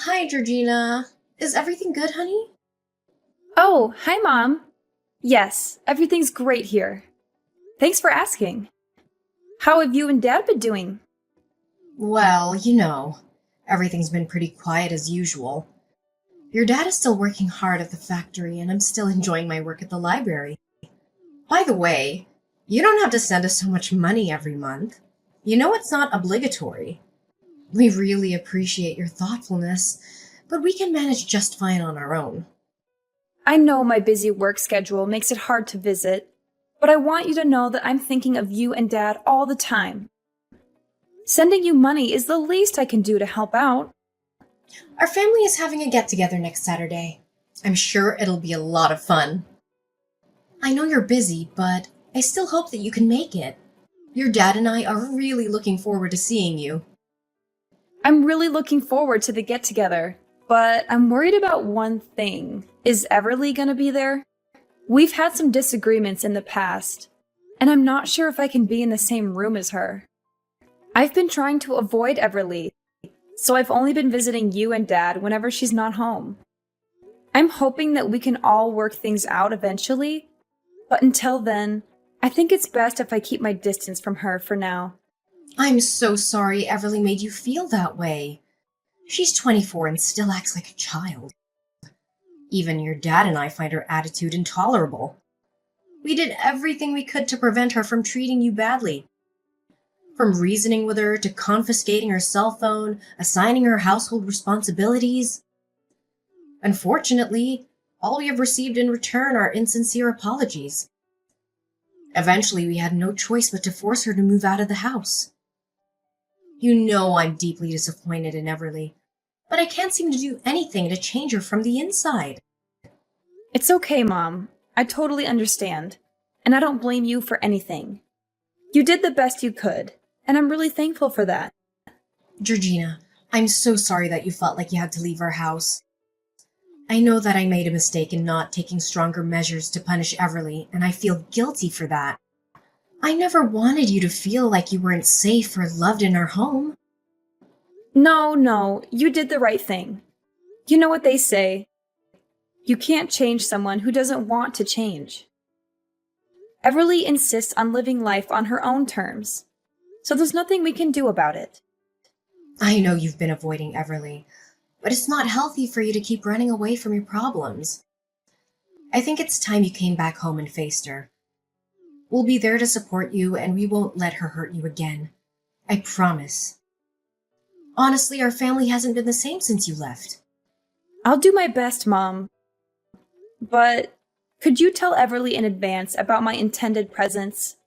Hi, Georgina. Is everything good, honey? Oh, hi, Mom. Yes, everything's great here. Thanks for asking. How have you and Dad been doing? Well, everything's been pretty quiet as usual. Your dad is still working hard at the factory, and I'm still enjoying my work at the library. By the way, you don't have to send us so much money every month. You know it's not obligatory. We really appreciate your thoughtfulness, but we can manage just fine on our own. I know my busy work schedule makes it hard to visit, but I want you to know that I'm thinking of you and Dad all the time. Sending you money is the least I can do to help out. Our family is having a get together next Saturday. I'm sure it'll be a lot of fun. I know you're busy, but I still hope that you can make it. Your dad and I are really looking forward to seeing you. I'm really looking forward to the get together, but I'm worried about one thing. Is Everly gonna be there? We've had some disagreements in the past, and I'm not sure if I can be in the same room as her. I've been trying to avoid Everly, so I've only been visiting you and Dad whenever she's not home. I'm hoping that we can all work things out eventually, but until then, I think it's best if I keep my distance from her for now. I'm so sorry Everly made you feel that way. She's 24 and still acts like a child. Even your dad and I find her attitude intolerable. We did everything we could to prevent her from treating you badly. From reasoning with her to confiscating her cell phone, assigning her household responsibilities. Unfortunately, all we have received in return are insincere apologies. Eventually, we had no choice but to force her to move out of the house. You know I'm deeply disappointed in Everly, but I can't seem to do anything to change her from the inside. It's okay, Mom. I totally understand, and I don't blame you for anything. You did the best you could, and I'm really thankful for that. Georgina, I'm so sorry that you felt like you had to leave our house. I know that I made a mistake in not taking stronger measures to punish Everly, and I feel guilty for that. I never wanted you to feel like you weren't safe or loved in our home. No, you did the right thing. You know what they say. You can't change someone who doesn't want to change. Everly insists on living life on her own terms, so there's nothing we can do about it. I know you've been avoiding Everly, but it's not healthy for you to keep running away from your problems. I think it's time you came back home and faced her. We'll be there to support you, and we won't let her hurt you again. I promise. Honestly, our family hasn't been the same since you left. I'll do my best, Mom, but could you tell Everly in advance about my intended presence?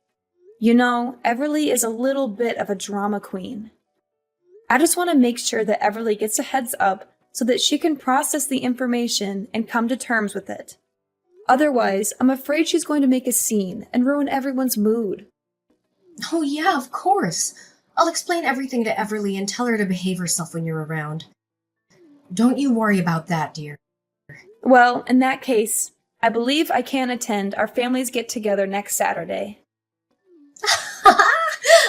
You know, Everly is a little bit of a drama queen. I just want to make sure that Everly gets a heads up so that she can process the information and come to terms with it. Otherwise, I'm afraid she's going to make a scene and ruin everyone's mood. Oh, yeah, of course. I'll explain everything to Everly and tell her to behave herself when you're around. Don't you worry about that, dear. Well, in that case, I believe I can attend our families get together next Saturday.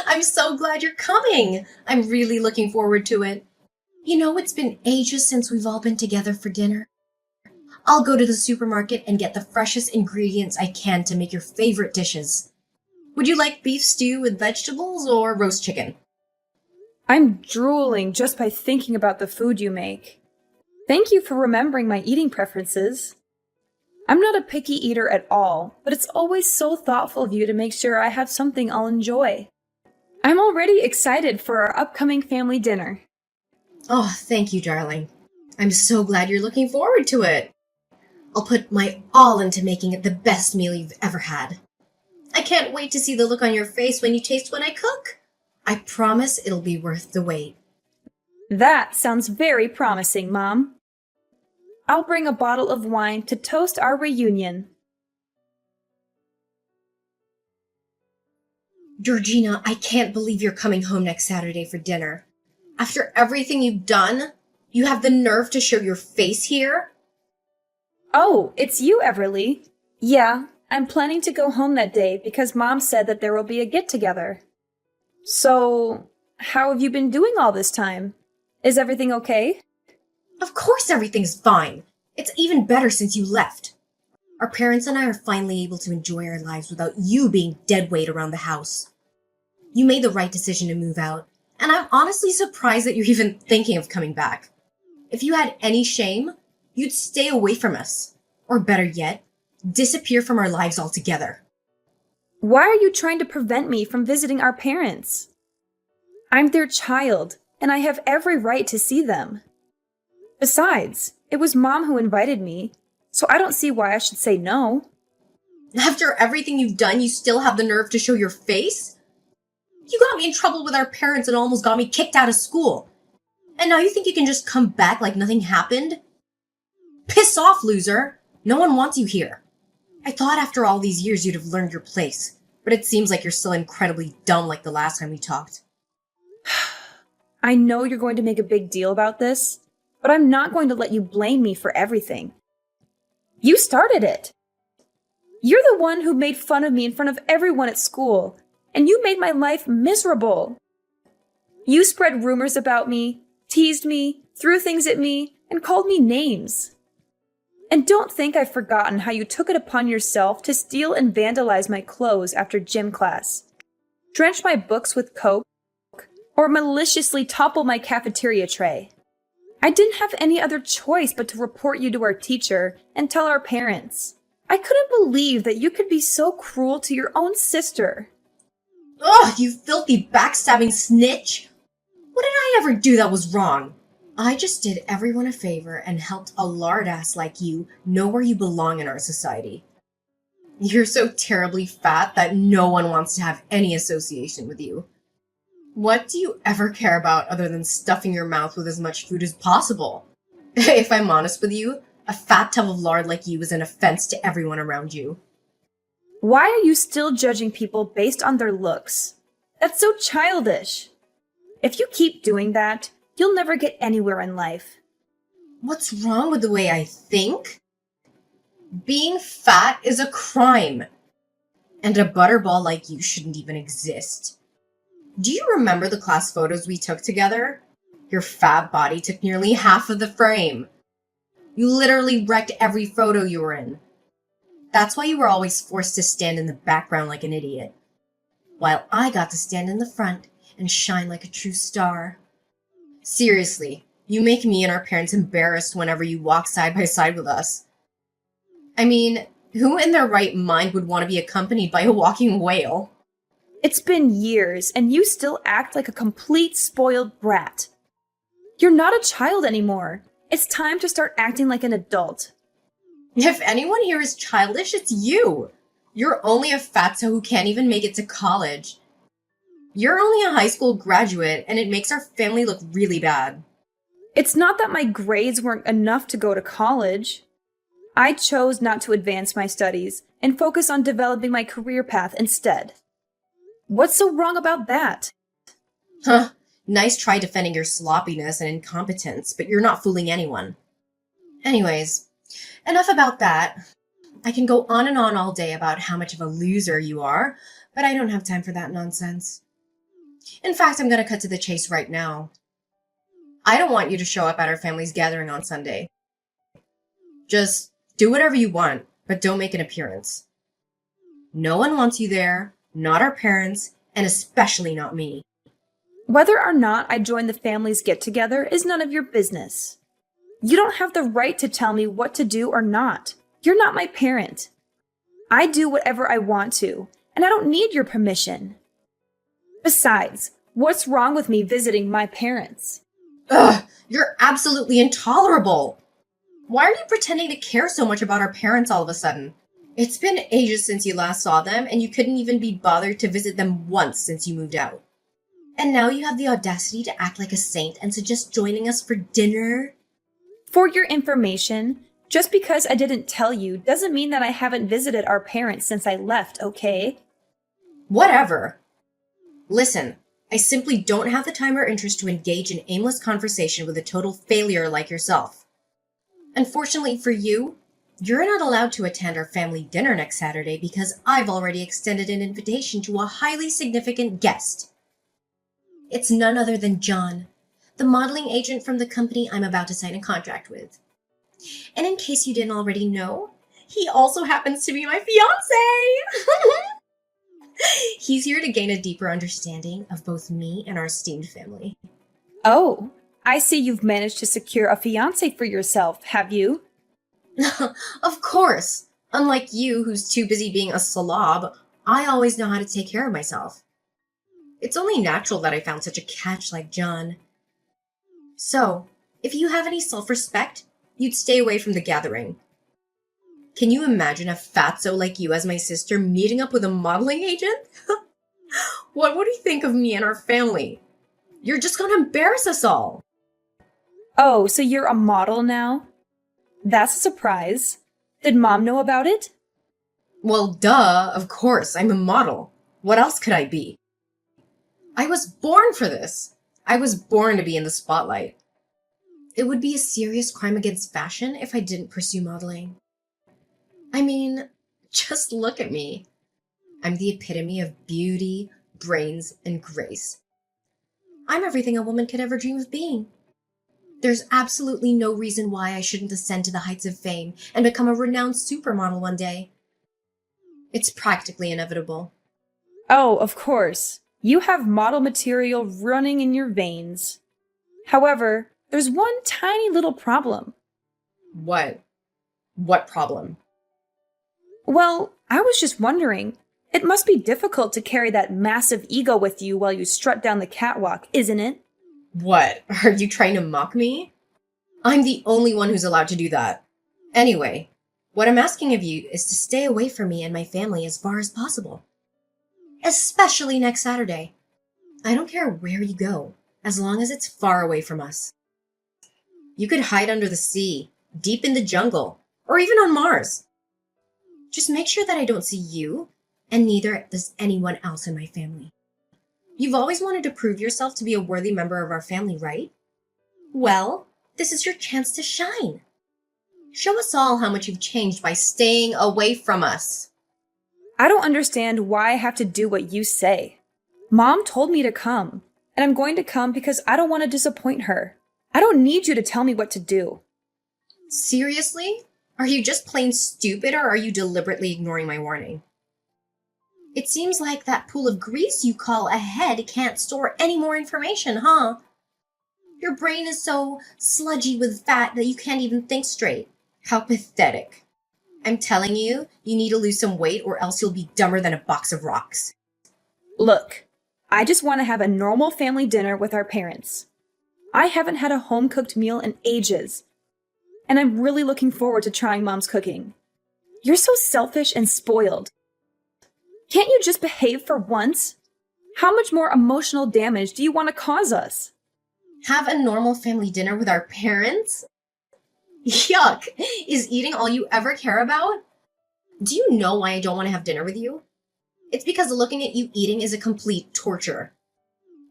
I'm so glad you're coming. I'm really looking forward to it. It's been ages since we've all been together for dinner. I'll go to the supermarket and get the freshest ingredients I can to make your favorite dishes. Would you like beef stew with vegetables or roast chicken? I'm drooling just by thinking about the food you make. Thank you for remembering my eating preferences. I'm not a picky eater at all, but it's always so thoughtful of you to make sure I have something I'll enjoy. I'm already excited for our upcoming family dinner. Oh, thank you, darling. I'm so glad you're looking forward to it. I'll put my all into making it the best meal you've ever had. I can't wait to see the look on your face when you taste what I cook. I promise it'll be worth the wait. That sounds very promising, Mom. I'll bring a bottle of wine to toast our reunion. Georgina, I can't believe you're coming home next Saturday for dinner. After everything you've done, you have the nerve to show your face here? Oh, it's you, Everly. Yeah, I'm planning to go home that day because Mom said that there will be a get-together. So, how have you been doing all this time? Is everything okay? Of course everything's fine. It's even better since you left. Our parents and I are finally able to enjoy our lives without you being dead weight around the house. You made the right decision to move out, and I'm honestly surprised that you're even thinking of coming back. If you had any shame, you'd stay away from us. Or better yet, disappear from our lives altogether. Why are you trying to prevent me from visiting our parents? I'm their child, and I have every right to see them. Besides, it was Mom who invited me, so I don't see why I should say no. After everything you've done, you still have the nerve to show your face? You got me in trouble with our parents and almost got me kicked out of school. And now you think you can just come back like nothing happened? Piss off, loser! No one wants you here. I thought after all these years you'd have learned your place, but it seems like you're still incredibly dumb like the last time we talked. I know you're going to make a big deal about this, but I'm not going to let you blame me for everything. You started it. You're the one who made fun of me in front of everyone at school, and you made my life miserable. You spread rumors about me, teased me, threw things at me, and called me names. And don't think I've forgotten how you took it upon yourself to steal and vandalize my clothes after gym class, drench my books with Coke, or maliciously topple my cafeteria tray. I didn't have any other choice but to report you to our teacher and tell our parents. I couldn't believe that you could be so cruel to your own sister. Ugh, you filthy backstabbing snitch! What did I ever do that was wrong? I just did everyone a favor and helped a lard ass like you know where you belong in our society. You're so terribly fat that no one wants to have any association with you. What do you ever care about other than stuffing your mouth with as much food as possible? If I'm honest with you, a fat tub of lard like you is an offense to everyone around you. Why are you still judging people based on their looks? That's so childish. If you keep doing that, you'll never get anywhere in life. What's wrong with the way I think? Being fat is a crime. And a butterball like you shouldn't even exist. Do you remember the class photos we took together? Your fat body took nearly half of the frame. You literally wrecked every photo you were in. That's why you were always forced to stand in the background like an idiot, while I got to stand in the front and shine like a true star. Seriously, you make me and our parents embarrassed whenever you walk side by side with us. I mean, who in their right mind would want to be accompanied by a walking whale? It's been years, and you still act like a complete spoiled brat. You're not a child anymore. It's time to start acting like an adult. If anyone here is childish, it's you. You're only a fatso who can't even make it to college. You're only a high school graduate, and it makes our family look really bad. It's not that my grades weren't enough to go to college. I chose not to advance my studies and focus on developing my career path instead. What's so wrong about that? Huh, nice try defending your sloppiness and incompetence, but you're not fooling anyone. Anyways, enough about that. I can go on and on all day about how much of a loser you are, but I don't have time for that nonsense. In fact, I'm going to cut to the chase right now. I don't want you to show up at our family's gathering on Sunday. Just do whatever you want, but don't make an appearance. No one wants you there, not our parents, and especially not me. Whether or not I join the family's get-together is none of your business. You don't have the right to tell me what to do or not. You're not my parent. I do whatever I want to, and I don't need your permission. Besides, what's wrong with me visiting my parents? Ugh, you're absolutely intolerable. Why are you pretending to care so much about our parents all of a sudden? It's been ages since you last saw them, and you couldn't even be bothered to visit them once since you moved out. And now you have the audacity to act like a saint and suggest joining us for dinner? For your information, just because I didn't tell you doesn't mean that I haven't visited our parents since I left, okay? Whatever. Listen, I simply don't have the time or interest to engage in aimless conversation with a total failure like yourself. Unfortunately for you, you're not allowed to attend our family dinner next Saturday because I've already extended an invitation to a highly significant guest. It's none other than John, the modeling agent from the company I'm about to sign a contract with. And in case you didn't already know, he also happens to be my fiance! He's here to gain a deeper understanding of both me and our esteemed family. Oh, I see you've managed to secure a fiancé for yourself, have you? Of course! Unlike you, who's too busy being a slob, I always know how to take care of myself. It's only natural that I found such a catch like John. So, if you have any self-respect, you'd stay away from the gathering. Can you imagine a fatso like you as my sister meeting up with a modeling agent? What would he think of me and our family? You're just gonna embarrass us all. Oh, so you're a model now? That's a surprise. Did Mom know about it? Well, duh, of course, I'm a model. What else could I be? I was born for this. I was born to be in the spotlight. It would be a serious crime against fashion if I didn't pursue modeling. I mean, just look at me. I'm the epitome of beauty, brains, and grace. I'm everything a woman could ever dream of being. There's absolutely no reason why I shouldn't ascend to the heights of fame and become a renowned supermodel one day. It's practically inevitable. Oh, of course. You have model material running in your veins. However, there's one tiny little problem. What? What problem? Well, I was just wondering. It must be difficult to carry that massive ego with you while you strut down the catwalk, isn't it? What? Are you trying to mock me? I'm the only one who's allowed to do that. Anyway, what I'm asking of you is to stay away from me and my family as far as possible. Especially next Saturday. I don't care where you go, as long as it's far away from us. You could hide under the sea, deep in the jungle, or even on Mars. Just make sure that I don't see you, and neither does anyone else in my family. You've always wanted to prove yourself to be a worthy member of our family, right? Well, this is your chance to shine. Show us all how much you've changed by staying away from us. I don't understand why I have to do what you say. Mom told me to come, and I'm going to come because I don't want to disappoint her. I don't need you to tell me what to do. Seriously? Are you just plain stupid, or are you deliberately ignoring my warning? It seems like that pool of grease you call a head can't store any more information, huh? Your brain is so sludgy with fat that you can't even think straight. How pathetic. I'm telling you, you need to lose some weight or else you'll be dumber than a box of rocks. Look, I just want to have a normal family dinner with our parents. I haven't had a home-cooked meal in ages, and I'm really looking forward to trying Mom's cooking. You're so selfish and spoiled. Can't you just behave for once? How much more emotional damage do you want to cause us? Have a normal family dinner with our parents? Yuck! Is eating all you ever care about? Do you know why I don't want to have dinner with you? It's because looking at you eating is a complete torture.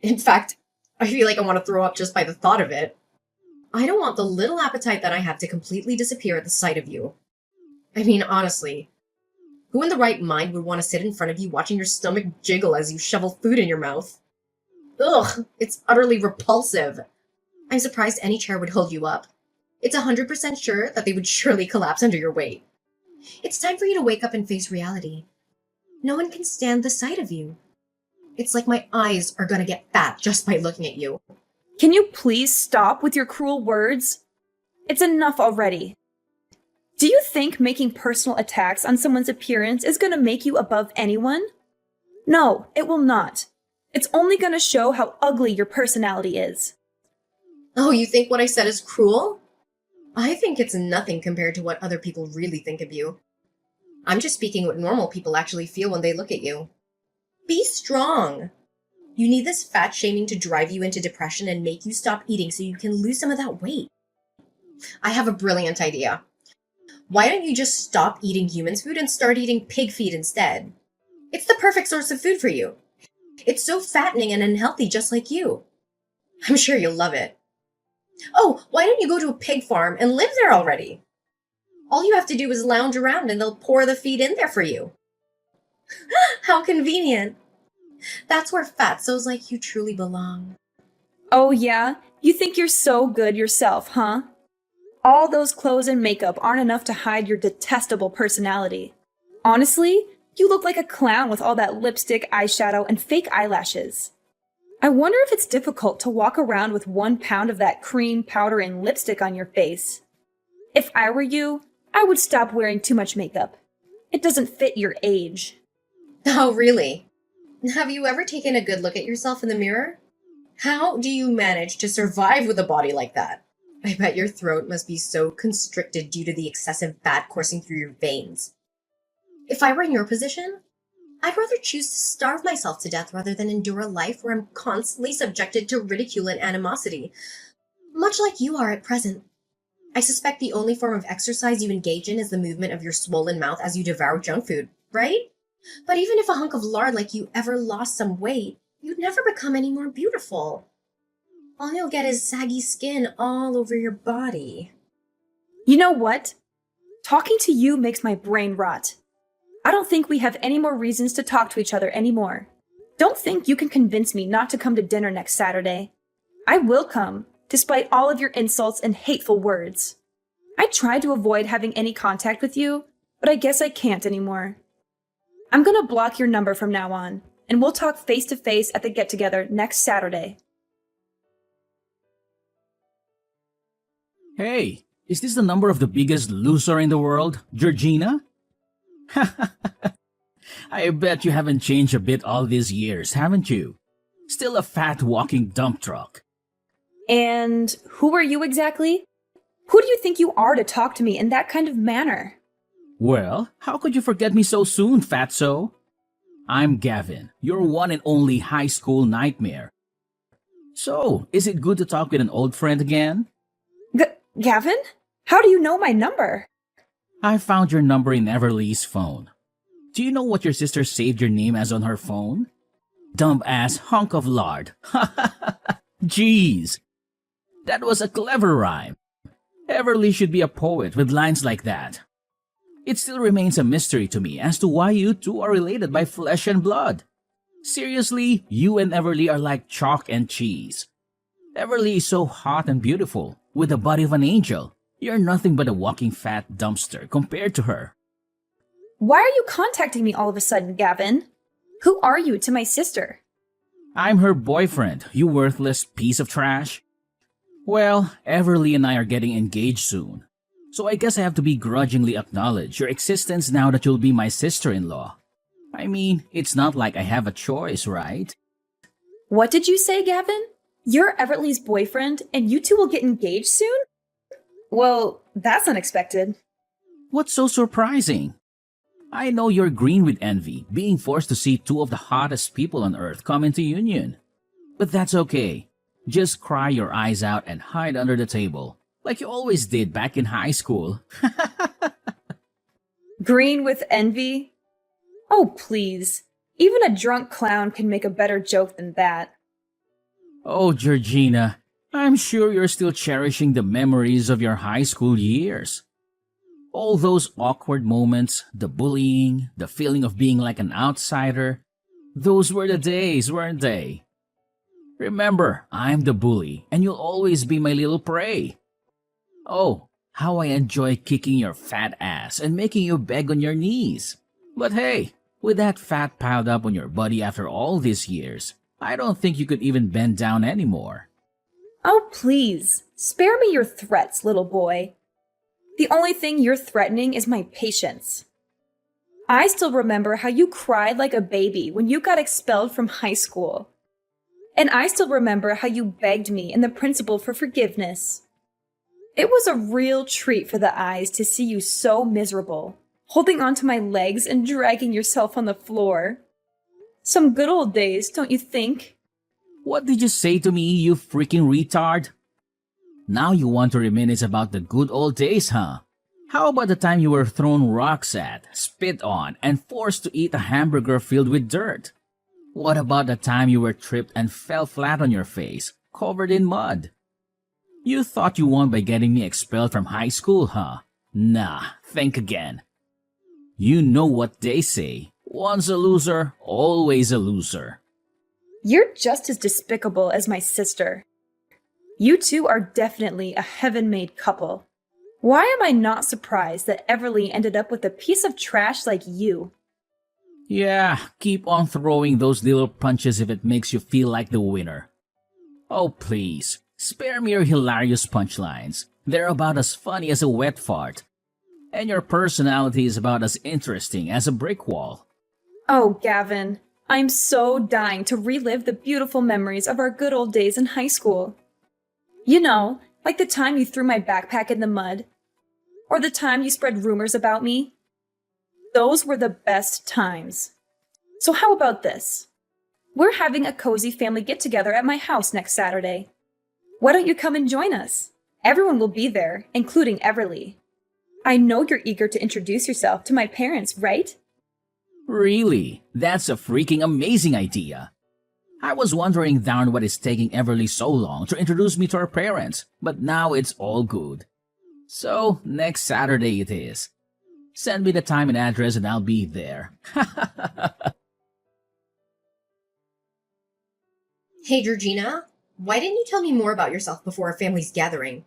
In fact, I feel like I want to throw up just by the thought of it. I don't want the little appetite that I have to completely disappear at the sight of you. I mean, honestly, who in the right mind would want to sit in front of you watching your stomach jiggle as you shovel food in your mouth? Ugh, it's utterly repulsive. I'm surprised any chair would hold you up. It's 100% sure that they would surely collapse under your weight. It's time for you to wake up and face reality. No one can stand the sight of you. It's like my eyes are gonna get fat just by looking at you. Can you please stop with your cruel words? It's enough already. Do you think making personal attacks on someone's appearance is going to make you above anyone? No, it will not. It's only going to show how ugly your personality is. Oh, you think what I said is cruel? I think it's nothing compared to what other people really think of you. I'm just speaking what normal people actually feel when they look at you. Be strong. You need this fat shaming to drive you into depression and make you stop eating so you can lose some of that weight. I have a brilliant idea. Why don't you just stop eating humans' food and start eating pig feed instead? It's the perfect source of food for you. It's so fattening and unhealthy just like you. I'm sure you'll love it. Oh, why don't you go to a pig farm and live there already? All you have to do is lounge around and they'll pour the feed in there for you. How convenient. That's where fatsos like you truly belong. Oh yeah? You think you're so good yourself, huh? All those clothes and makeup aren't enough to hide your detestable personality. Honestly, you look like a clown with all that lipstick, eyeshadow, and fake eyelashes. I wonder if it's difficult to walk around with 1 pound of that cream, powder, and lipstick on your face. If I were you, I would stop wearing too much makeup. It doesn't fit your age. Oh, really? Have you ever taken a good look at yourself in the mirror? How do you manage to survive with a body like that? I bet your throat must be so constricted due to the excessive fat coursing through your veins. If I were in your position, I'd rather choose to starve myself to death rather than endure a life where I'm constantly subjected to ridicule and animosity, much like you are at present. I suspect the only form of exercise you engage in is the movement of your swollen mouth as you devour junk food, right? But even if a hunk of lard like you ever lost some weight, you'd never become any more beautiful. All you'll get is saggy skin all over your body. You know what? Talking to you makes my brain rot. I don't think we have any more reasons to talk to each other anymore. Don't think you can convince me not to come to dinner next Saturday. I will come, despite all of your insults and hateful words. I tried to avoid having any contact with you, but I guess I can't anymore. I'm gonna block your number from now on, and we'll talk face to face at the get-together next Saturday. Hey, is this the number of the biggest loser in the world, Georgina? I bet you haven't changed a bit all these years, haven't you? Still a fat walking dump truck. And who are you exactly? Who do you think you are to talk to me in that kind of manner? Well, how could you forget me so soon, fatso? I'm Gavin, your one and only high school nightmare. So, is it good to talk with an old friend again? Gavin? How do you know my number? I found your number in Everly's phone. Do you know what your sister saved your name as on her phone? Dumb ass hunk of lard. Jeez. That was a clever rhyme. Everly should be a poet with lines like that. It still remains a mystery to me as to why you two are related by flesh and blood. Seriously, you and Everly are like chalk and cheese. Everly is so hot and beautiful, with the body of an angel. You're nothing but a walking fat dumpster compared to her. Why are you contacting me all of a sudden, Gavin? Who are you to my sister? I'm her boyfriend, you worthless piece of trash. Well, Everly and I are getting engaged soon, so I guess I have to begrudgingly acknowledge your existence now that you'll be my sister-in-law. I mean, it's not like I have a choice, right? What did you say, Gavin? You're Everly's boyfriend, and you two will get engaged soon? Well, that's unexpected. What's so surprising? I know you're green with envy, being forced to see two of the hottest people on earth come into union. But that's okay. Just cry your eyes out and hide under the table, like you always did back in high school. Green with envy? Oh, please. Even a drunk clown can make a better joke than that. Oh, Georgina, I'm sure you're still cherishing the memories of your high school years. All those awkward moments, the bullying, the feeling of being like an outsider, those were the days, weren't they? Remember, I'm the bully, and you'll always be my little prey. Oh, how I enjoy kicking your fat ass and making you beg on your knees. But hey, with that fat piled up on your body after all these years, I don't think you could even bend down anymore. Oh, please. Spare me your threats, little boy. The only thing you're threatening is my patience. I still remember how you cried like a baby when you got expelled from high school. And I still remember how you begged me and the principal for forgiveness. It was a real treat for the eyes to see you so miserable, holding onto my legs and dragging yourself on the floor. Some good old days, don't you think? What did you say to me, you freaking retard? Now you want to reminisce about the good old days, huh? How about the time you were thrown rocks at, spit on, and forced to eat a hamburger filled with dirt? What about the time you were tripped and fell flat on your face, covered in mud? You thought you won by getting me expelled from high school, huh? Nah, think again. You know what they say. Once a loser, always a loser. You're just as despicable as my sister. You two are definitely a heaven-made couple. Why am I not surprised that Everly ended up with a piece of trash like you? Yeah, keep on throwing those little punches if it makes you feel like the winner. Oh, please, spare me your hilarious punchlines. They're about as funny as a wet fart. And your personality is about as interesting as a brick wall. Oh, Gavin, I'm so dying to relive the beautiful memories of our good old days in high school. You know, like the time you threw my backpack in the mud, or the time you spread rumors about me. Those were the best times. So how about this? We're having a cozy family get-together at my house next Saturday. Why don't you come and join us? Everyone will be there, including Everly. I know you're eager to introduce yourself to my parents, right? Really? That's a freaking amazing idea. I was wondering darn what is taking Everly so long to introduce me to her parents, but now it's all good. So, next Saturday it is. Send me the time and address and I'll be there. Hey, Georgina, why didn't you tell me more about yourself before our family's gathering?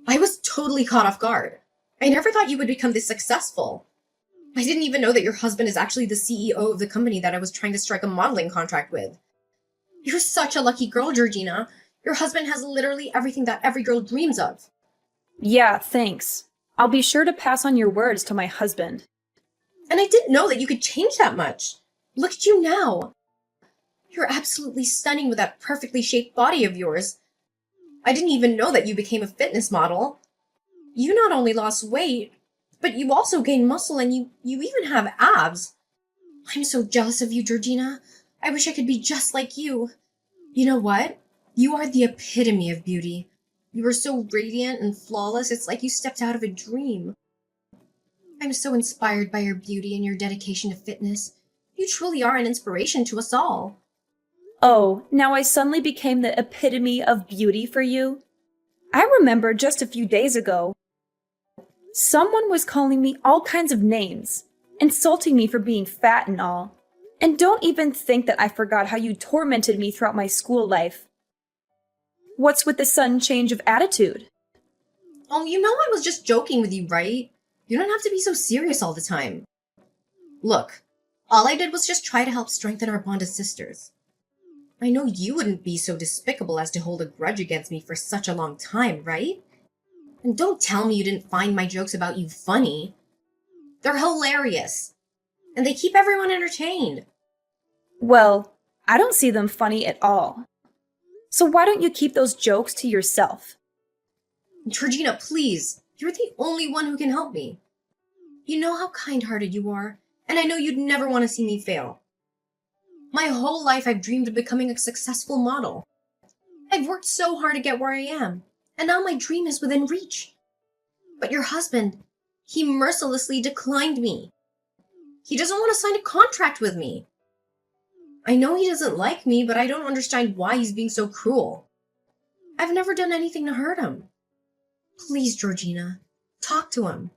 I was totally caught off guard. I never thought you would become this successful. I didn't even know that your husband is actually the CEO of the company that I was trying to strike a modeling contract with. You're such a lucky girl, Georgina. Your husband has literally everything that every girl dreams of. Yeah, thanks. I'll be sure to pass on your words to my husband. And I didn't know that you could change that much. Look at you now. You're absolutely stunning with that perfectly shaped body of yours. I didn't even know that you became a fitness model. You not only lost weight, but you also gained muscle and you even have abs. I'm so jealous of you, Georgina. I wish I could be just like you. You know what? You are the epitome of beauty. You are so radiant and flawless, it's like you stepped out of a dream. I'm so inspired by your beauty and your dedication to fitness. You truly are an inspiration to us all. Oh, now I suddenly became the epitome of beauty for you? I remember just a few days ago, someone was calling me all kinds of names, insulting me for being fat and all. And don't even think that I forgot how you tormented me throughout my school life. What's with the sudden change of attitude? Oh, you know I was just joking with you, right? You don't have to be so serious all the time. Look, all I did was just try to help strengthen our bond as sisters. I know you wouldn't be so despicable as to hold a grudge against me for such a long time, right? And don't tell me you didn't find my jokes about you funny. They're hilarious. And they keep everyone entertained. Well, I don't see them funny at all. So why don't you keep those jokes to yourself? Georgina, please. You're the only one who can help me. You know how kind-hearted you are, and I know you'd never want to see me fail. My whole life I've dreamed of becoming a successful model. I've worked so hard to get where I am, and now my dream is within reach. But your husband, he mercilessly declined me. He doesn't want to sign a contract with me. I know he doesn't like me, but I don't understand why he's being so cruel. I've never done anything to hurt him. Please, Georgina, talk to him.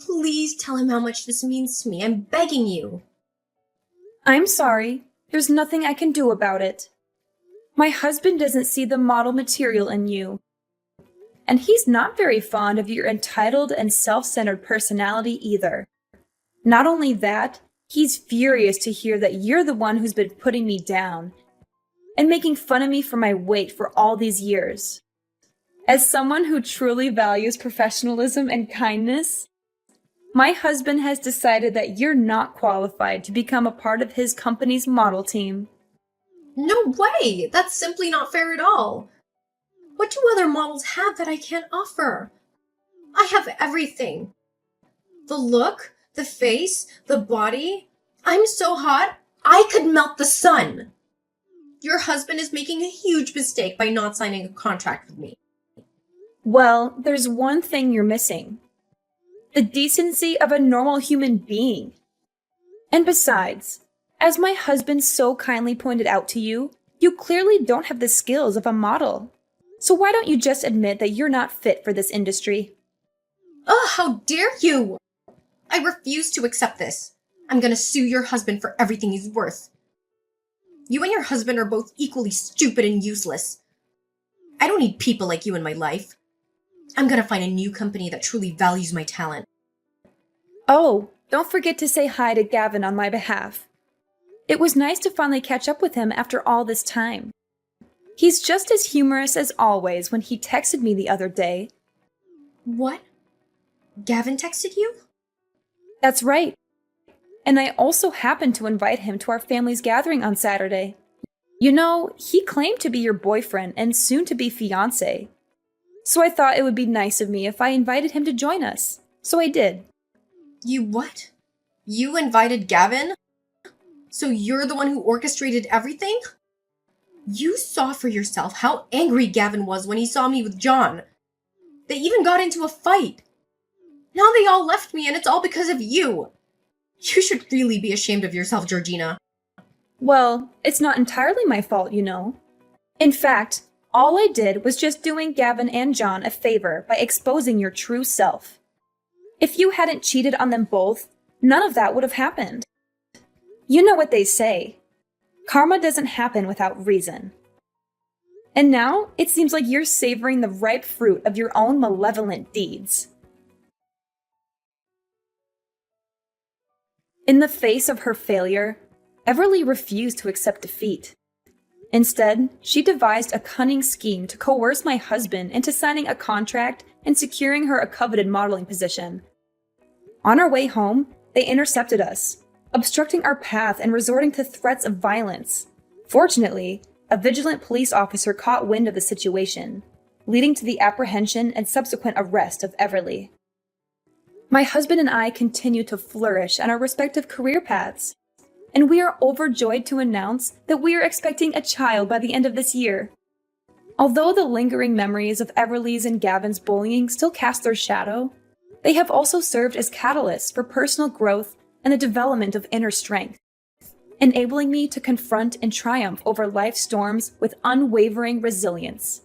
Please tell him how much this means to me. I'm begging you. I'm sorry. There's nothing I can do about it. My husband doesn't see the model material in you. And he's not very fond of your entitled and self-centered personality either. Not only that, he's furious to hear that you're the one who's been putting me down and making fun of me for my weight for all these years. As someone who truly values professionalism and kindness, my husband has decided that you're not qualified to become a part of his company's model team. No way! That's simply not fair at all. What do other models have that I can't offer? I have everything. The look, the face, the body. I'm so hot, I could melt the sun. Your husband is making a huge mistake by not signing a contract with me. Well, there's one thing you're missing. The decency of a normal human being. And besides, as my husband so kindly pointed out to you, you clearly don't have the skills of a model. So why don't you just admit that you're not fit for this industry? Ugh, how dare you! I refuse to accept this. I'm gonna sue your husband for everything he's worth. You and your husband are both equally stupid and useless. I don't need people like you in my life. I'm gonna find a new company that truly values my talent. Oh, don't forget to say hi to Gavin on my behalf. It was nice to finally catch up with him after all this time. He's just as humorous as always when he texted me the other day. What? Gavin texted you? That's right. And I also happened to invite him to our family's gathering on Saturday. You know, he claimed to be your boyfriend and soon to be fiancé. So I thought it would be nice of me if I invited him to join us. So I did. You what? You invited Gavin? So you're the one who orchestrated everything? You saw for yourself how angry Gavin was when he saw me with John. They even got into a fight. Now they all left me and it's all because of you. You should really be ashamed of yourself, Georgina. Well, it's not entirely my fault, you know. In fact, all I did was just doing Gavin and John a favor by exposing your true self. If you hadn't cheated on them both, none of that would have happened. You know what they say. Karma doesn't happen without reason. And now, it seems like you're savoring the ripe fruit of your own malevolent deeds. In the face of her failure, Everly refused to accept defeat. Instead, she devised a cunning scheme to coerce my husband into signing a contract and securing her a coveted modeling position. On our way home, they intercepted us, obstructing our path and resorting to threats of violence. Fortunately, a vigilant police officer caught wind of the situation, leading to the apprehension and subsequent arrest of Everly. My husband and I continue to flourish on our respective career paths, and we are overjoyed to announce that we are expecting a child by the end of this year. Although the lingering memories of Everly's and Gavin's bullying still cast their shadow, they have also served as catalysts for personal growth and the development of inner strength, enabling me to confront and triumph over life's storms with unwavering resilience.